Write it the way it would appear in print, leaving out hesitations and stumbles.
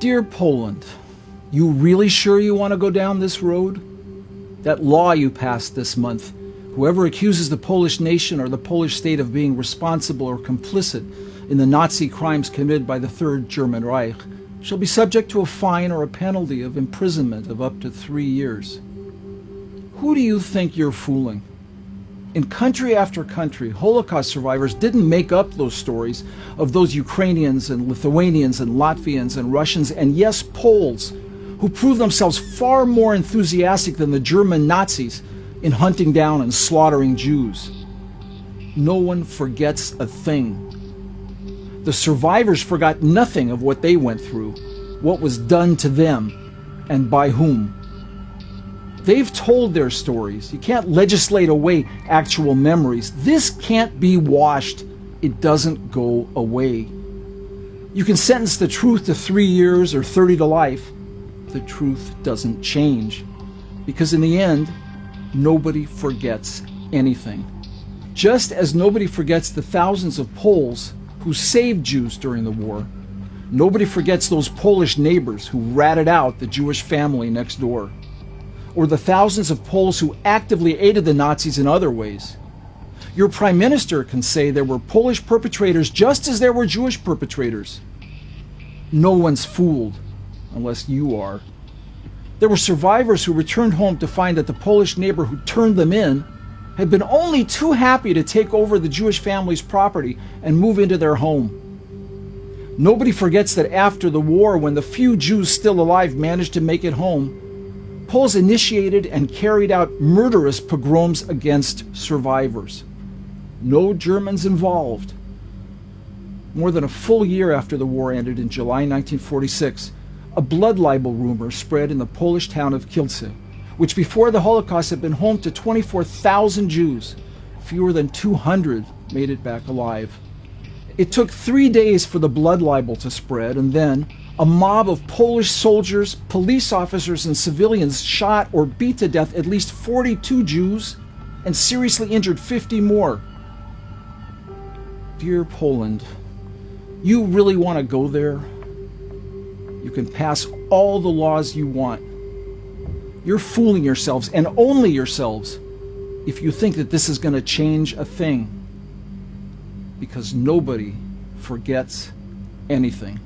Dear Poland, you really sure you want to go down this road? That law you passed this month, whoever accuses the Polish nation or the Polish state of being responsible or complicit in the Nazi crimes committed by the Third German Reich shall be subject to a fine or a penalty of imprisonment of up to 3 years. Who do you think you're fooling? In country after country, Holocaust survivors didn't make up those stories of those Ukrainians and Lithuanians and Latvians and Russians and yes, Poles, who proved themselves far more enthusiastic than the German Nazis in hunting down and slaughtering Jews. No one forgets a thing. The survivors forgot nothing of what they went through, what was done to them, and by whom. They've told their stories. You can't legislate away actual memories. This can't be washed. It doesn't go away. You can sentence the truth to 3 years or 30 to life. The truth doesn't change. Because in the end, nobody forgets anything. Just as nobody forgets the thousands of Poles who saved Jews during the war, nobody forgets those Polish neighbors who ratted out the Jewish family next door, or the thousands of Poles who actively aided the Nazis in other ways. Your prime minister can say there were Polish perpetrators just as there were Jewish perpetrators. No one's fooled, unless you are. There were survivors who returned home to find that the Polish neighbor who turned them in had been only too happy to take over the Jewish family's property and move into their home. Nobody forgets that after the war, when the few Jews still alive managed to make it home, Poles initiated and carried out murderous pogroms against survivors. No Germans involved. More than a full year after the war ended in July 1946, a blood libel rumor spread in the Polish town of Kielce, which before the Holocaust had been home to 24,000 Jews. Fewer than 200 made it back alive. It took 3 days for the blood libel to spread, and then a mob of Polish soldiers, police officers, and civilians shot or beat to death at least 42 Jews and seriously injured 50 more. Dear Poland, you really want to go there? You can pass all the laws you want. You're fooling yourselves, and only yourselves, if you think that this is going to change a thing. Because nobody forgets anything.